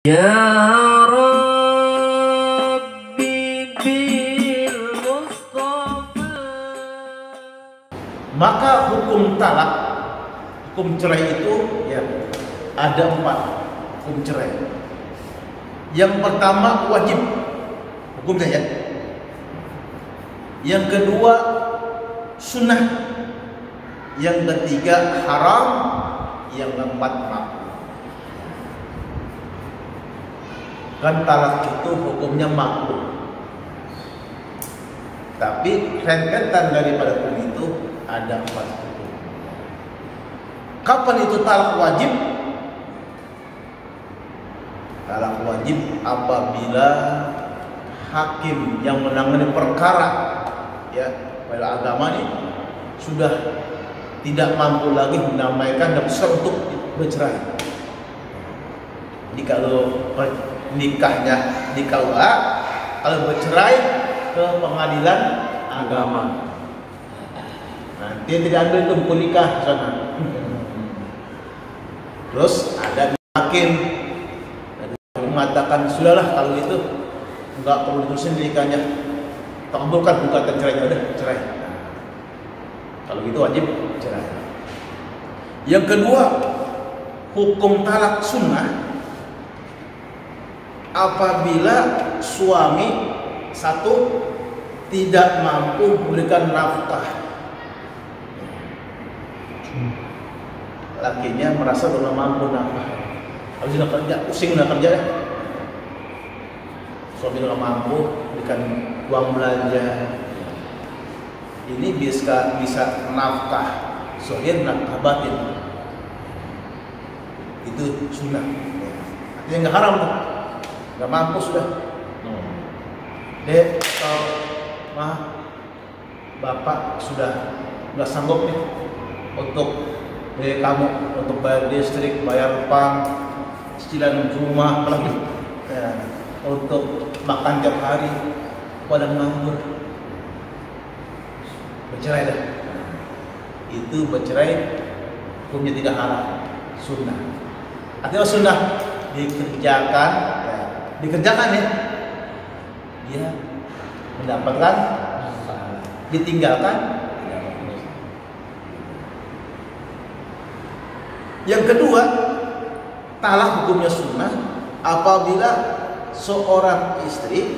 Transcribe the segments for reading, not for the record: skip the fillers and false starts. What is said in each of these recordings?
Ya Rabbi bil Mustafa. Maka hukum talak, hukum cerai itu ya ada 4 hukum cerai. Yang pertama wajib hukumnya ya. Yang kedua sunnah. Yang ketiga haram. Yang keempat makruh. Kan talak itu hukumnya makruh. Tapi rentetan daripada hukum itu ada 4 hukum. Kapan itu talak wajib? Talak wajib apabila hakim yang menangani perkara ya pada agama ini sudah tidak mampu lagi menamaikan dan untuk bercerai. Jadi kalau nikahnya di KUA, kalau bercerai ke pengadilan agama. Nanti tidak ambil itu buku nikah sana. Terus ada hakim mengatakan sudahlah kalau itu enggak perlu diterusin nikahnya, kabulkan gugatan cerainya, udah cerai. Kalau gitu wajib cerai. Yang kedua hukum talak sunnah apabila suami satu tidak mampu memberikan nafkah, lakinya merasa belum mampu nafkah, habis udah kerja, pusing udah kerja ya. Suami nggak mampu berikan uang belanja, ini bisa nafkah zahir, nafkah batin, itu sunnah. Artinya nggak haram tuh, nggak mampu sudah. Dek, bapak sudah nggak sanggup nih untuk kamu, untuk bayar listrik, bayar pang, cicilan rumah, apalagi ya, untuk makan tiap hari, pada nganggur, bercerai dah. Itu bercerai hukumnya tidak haram, sunnah. Artinya sunnah dikerjakan, ya, dikerjakan ya, dia mendapatkan, ditinggalkan. Yang kedua, talak hukumnya sunnah apabila seorang istri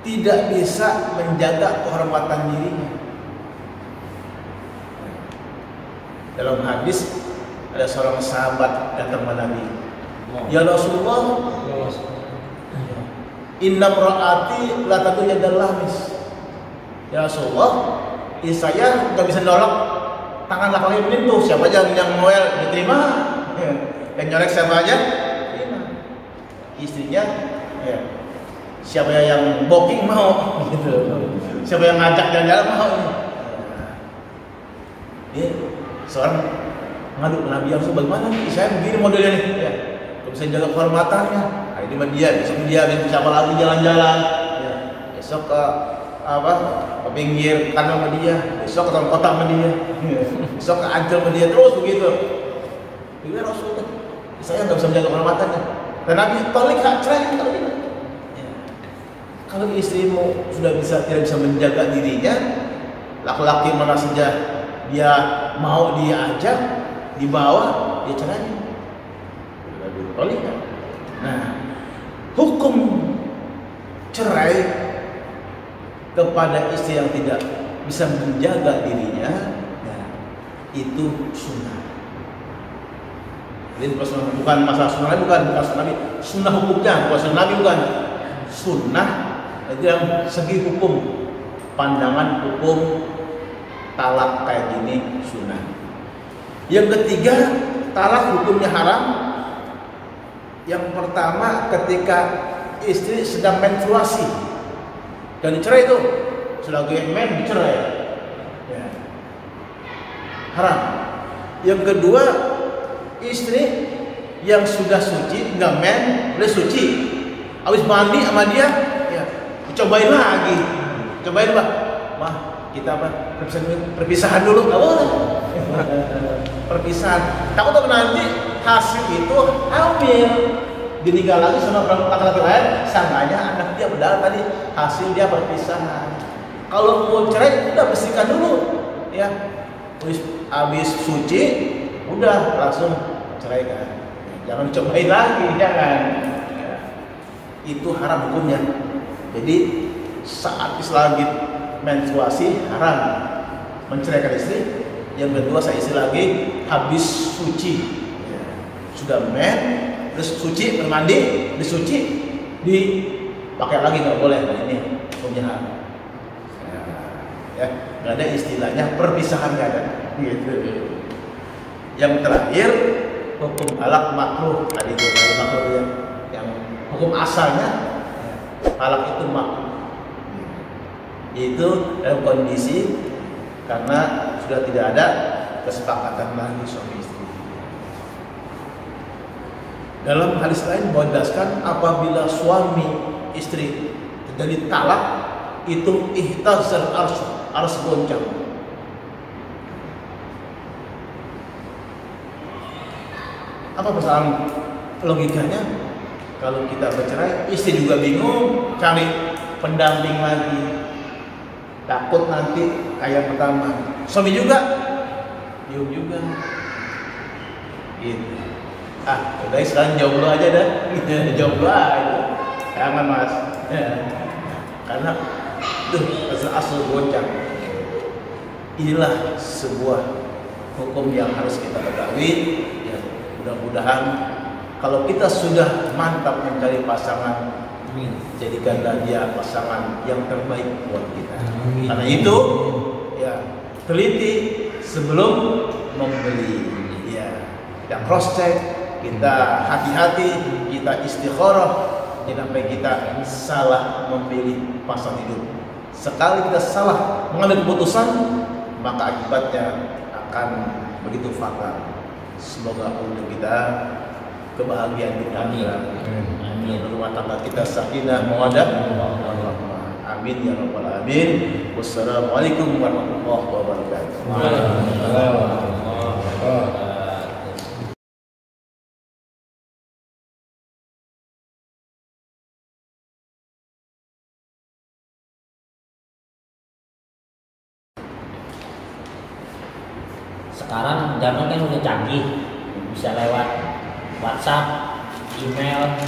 tidak bisa menjaga kehormatan dirinya. Dalam hadis ada seorang sahabat datang kepada Nabi, ya Rasulullah, inna imraati la tatu yadal lamis. Ya Rasulullah, saya nggak bisa nolok tangan laki-laki menyentuh. Siapa aja yang noel diterima, yang nyolek siapa aja terima. Istrinya ya, siapa yang booking mau gitu, siapa yang ngajak jalan-jalan mau. Ini seorang ngadu ke Nabi, Rasul bagaimana nih, saya begini modelnya nih ya, kalau bisa jaga kehormatannya, hari ini dia besok dia siapa lagi jalan-jalan ya, besok ke ke pinggir kanal sama dia, besok ke kota sama dia, besok ke Ancol sama dia, terus begitu. Jadi Rasul, saya nggak bisa menjaga kehormatannya. Dan Nabi tolik hak cerai kalau gitu. Ya. Kalau istrimu sudah tidak bisa menjaga dirinya, laki-laki mana saja dia mau dia ajak, dibawa, dia cerai. Tolik. Nah, hukum cerai kepada istri yang tidak bisa menjaga dirinya, ya, itu sunnah. Jadi bukan masalah sunnah, bukan sunnah Nabi, sunnah hukumnya, bukan sunnah Nabi, bukan sunnah. Itu yang segi hukum, pandangan hukum talak kayak gini sunnah. Yang ketiga, talak hukumnya haram. Yang pertama, ketika istri sedang menstruasi dan dicerai itu, selagi men dicerai, ya, haram. Yang kedua, istri yang sudah suci, nggak men, udah suci, habis mandi sama dia, ya, dicobain lagi, cobain mah kita perpisahan dulu, nggak boleh. Perpisahan, takut nanti hasil itu hamil, dinikah lagi sama laki-laki lain, sangkanya anak dia, padahal tadi hasil dia perpisahan. Kalau mau cerai udah bersihkan dulu, ya. Habis suci, udah langsung ceraikan. Jangan cobain lagi, jangan. Ya. Itu haram hukumnya. Jadi saat lagi menstruasi haram menceraikan istri. Yang kedua saya isi lagi habis suci, ya. Sudah terus suci, bermandi, disuci, dipakai lagi nggak boleh. Nah, ini hukumnya haram. Ya, nggak ada istilahnya perpisahan, nggak ada. Gitu. Yang terakhir hukum talak makruh. Tadi itu kalau makruh ya, yang hukum asalnya talak itu makruh. Itu dalam kondisi karena sudah tidak ada kesepakatan lagi suami istri. Dalam hadis lain menjelaskan apabila suami istri terjadi talak itu ihtazal ars goncang. Apa persoalan logikanya? Kalau kita bercerai, istri juga bingung cari pendamping lagi. Takut nanti kayak pertama. Suami juga bingung juga. Gitu. Udah sekarang jomblo aja dah. Jomblo aja. Jangan mas. Karena asal goncang. Inilah sebuah hukum yang harus kita ketahui. Ya, mudah-mudahan kalau kita sudah mantap mencari pasangan, jadikanlah dia pasangan yang terbaik buat kita. Karena itu, ya teliti sebelum membeli. Ya cross check, kita hati-hati, kita istikharah, jangan sampai kita salah memilih pasangan hidup. Sekali kita salah mengambil keputusan, maka akibatnya akan begitu fatal. Semoga untuk kita kebahagiaan di akhirat. Amin. Rumah tangga kita sakinah mawaddah warahmah. Amin ya rabbal alamin. Wassalamualaikum warahmatullahi wabarakatuh. Sekarang zaman kan udah canggih, bisa lewat WhatsApp, email,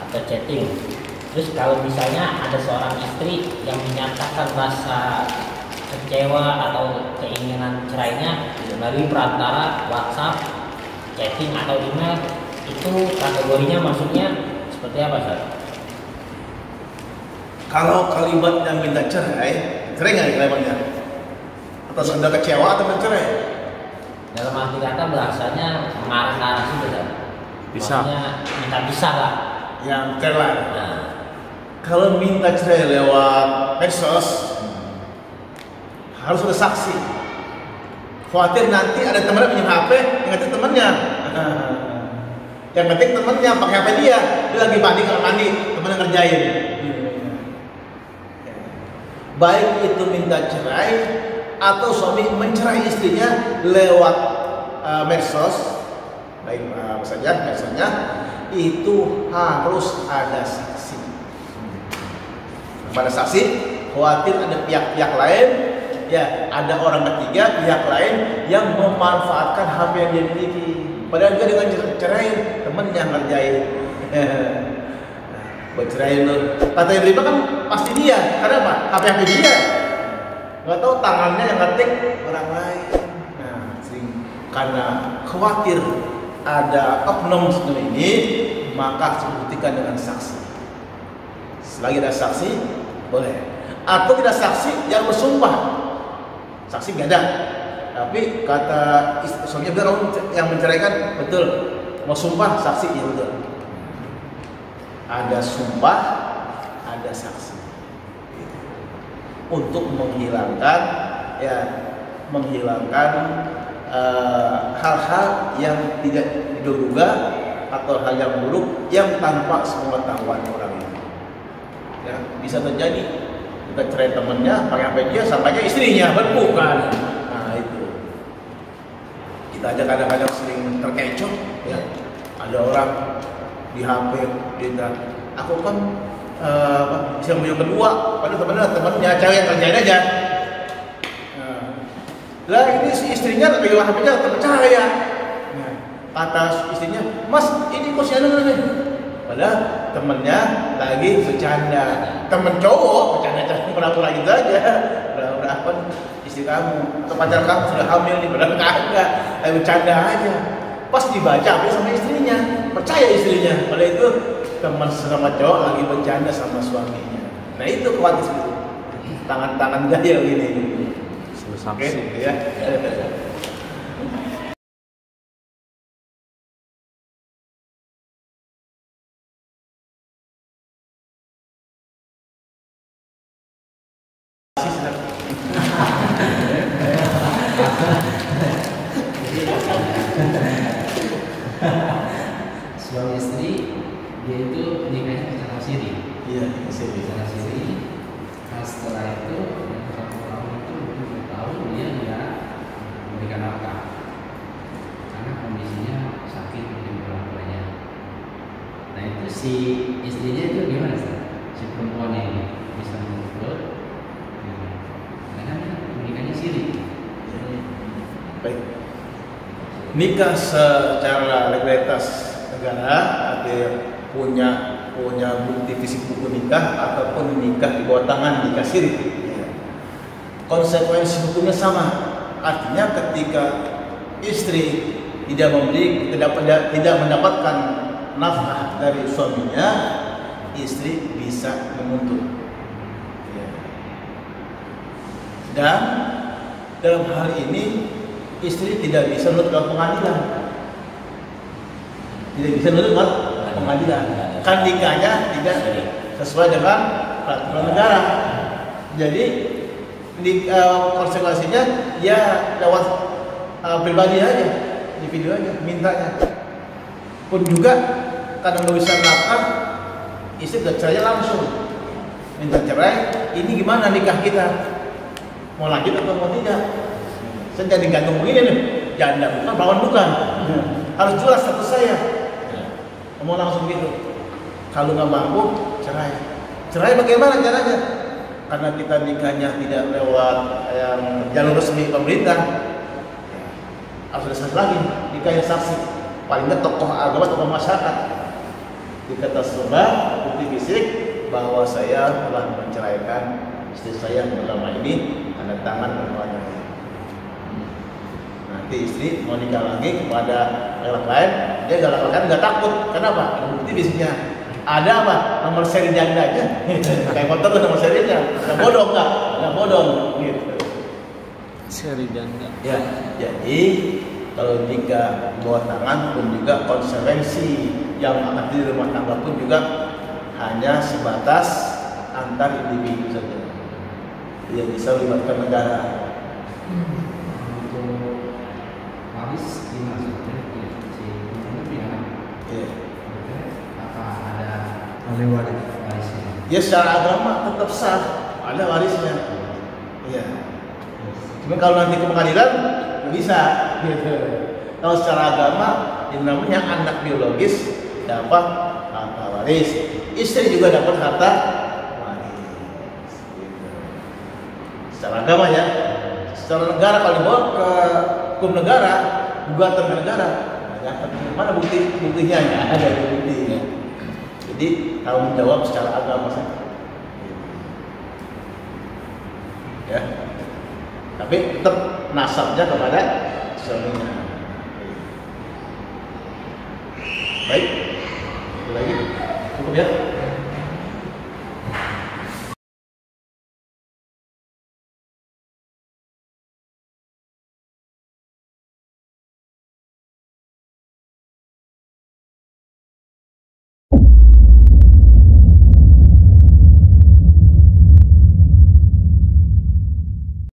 atau chatting. Terus kalau misalnya ada seorang istri yang menyatakan rasa kecewa atau keinginan cerainya melalui perantara WhatsApp, chatting atau email, itu kategorinya maksudnya seperti apa, Ustaz? Kalau kalimat yang minta cerai nggak kalimatnya? Atau sudah kecewa atau mencerai? Dalam arti kata bahasanya mengarah ke arah situ, kan? Bisa. Maksudnya minta pisah lah. Yang cerai. Nah, kalau minta cerai lewat medsos harus ada saksi. Khawatir nanti ada temannya punya HP, yang ngetik temannya. Yang ngetik temannya pakai HP dia lagi mandi, kalau mandi temannya ngerjain. Baik itu minta cerai atau suami mencerai istrinya lewat medsos, baik apa saja medsosnya, itu harus ada saksi. Pada saksi, khawatir ada pihak-pihak lain, ya ada orang ketiga pihak lain yang memanfaatkan HP yang dia miliki. Padahal juga dengan cerai temennya ngerjain. Bercerai lo, kata yang terima kan pasti dia, karena apa? HP dia. Nggak tahu tangannya yang ngetik orang lain. Nah, karena khawatir ada oknum seperti ini, maka harus dibuktikan dengan saksi. Selagi ada saksi, boleh. Atau tidak saksi, yang bersumpah. Saksi nggak ada. Tapi kata suaminya bilang yang menceraikan betul, mau sumpah saksi ya betul. Ada sumpah, ada saksi. Untuk menghilangkan hal-hal yang tidak diduga atau hal yang buruk yang tanpa sepengetahuan orang itu. Ya, bisa terjadi kita cerai temennya pakai HP dia, sampainya istrinya bukan. Nah itu kita aja kadang-kadang sering terkecoh, ya ada orang di HP dia. Aku kan bisa yang kedua, padahal temannya cewek yang kerjain aja. Lah ini si istrinya lagi HP-nya terpercaya. Kata istrinya, Mas ini kok si Anu nih? Padahal temennya lagi bercanda. Temen cowok bercanda pura-pura gitu aja. Pura-pura apa istri kamu atau pacar kamu sudah hamil nih, padahal kagak, lagi bercanda aja. Pas dibaca apa sama istrinya, percaya istrinya. Padahal itu teman sama cowok lagi bercanda sama suaminya. Nah itu kuatis itu. Tangan-tangan gaya gini. Oke, ya. Suami istri dia itu nikahnya secara siri. Iya, Secara siri. Nah, setelah itu satu tahun itu mungkin 2 tahun dia tidak memberikan nafkah karena kondisinya sakit mungkin orang tuanya. Nah itu si istrinya itu gimana sih? Si perempuan ini bisa menuntut karena nikahnya siri. Baik. Nikah secara legalitas negara ada punya bukti fisik buku nikah ataupun nikah di bawah tangan nikah siri. Konsekuensi hukumnya sama. Artinya ketika istri tidak mendapatkan nafkah dari suaminya, istri bisa menuntut. Dan dalam hal ini istri tidak bisa menuntut ke pengadilan. Tidak bisa menuntut ke pengadilan. Kan nikahnya tidak sesuai dengan peraturan negara. Jadi konsekuensinya ya lewat pribadi aja, di video aja, mintanya. Pun juga kadang nggak bisa nafkah, istri cerai langsung. Minta cerai, ini gimana nikah kita? Mau lanjut atau mau tidak? Saya jadi gantung begini nih, janda bukan, perawan bukan. Harus jelas status saya. Mau langsung gitu. Kalau nggak mampu, cerai. Cerai bagaimana caranya? Karena kita nikahnya tidak lewat yang jalur resmi pemerintah, harus ada saksi lagi, nikahnya saksi. Paling nggak tokoh agama, tokoh masyarakat. Dikata sebab bukti fisik bahwa saya telah menceraikan istri saya selama ini, tanda tangan permohonan. Nanti istri mau nikah lagi kepada laki lain, dia nggak takut. Kenapa? Ada bukti fisiknya. Ada apa? Nomor seri jandanya. Kayak motor tuh nomor serinya. Nggak bodong nggak bodong. Gitu. Seri janda. Ya, jadi kalau nikah bawah tangan pun juga konsekuensi yang akan di rumah tangga pun juga hanya sebatas antar individu saja. Tidak bisa melibatkan negara. Waris gimana sebenarnya si punya Ya. apa ada ahli waris. warisnya? Ya secara agama tetap sah, ada warisnya. Iya. Cuma kalau nanti ke pengadilan nggak bisa. Gitu. Kalau secara agama, yang namanya anak biologis dapat harta waris, istri juga dapat harta waris. Gitu. Secara agama ya. Secara negara kalau dibawa ke hukum negara, gugatan ke negara, mana buktinya? Nggak ada buktinya. Jadi tanggung jawab secara agama saja. Ya. Tapi tetap nasabnya kepada suaminya. Baik. Ada lagi? Cukup ya?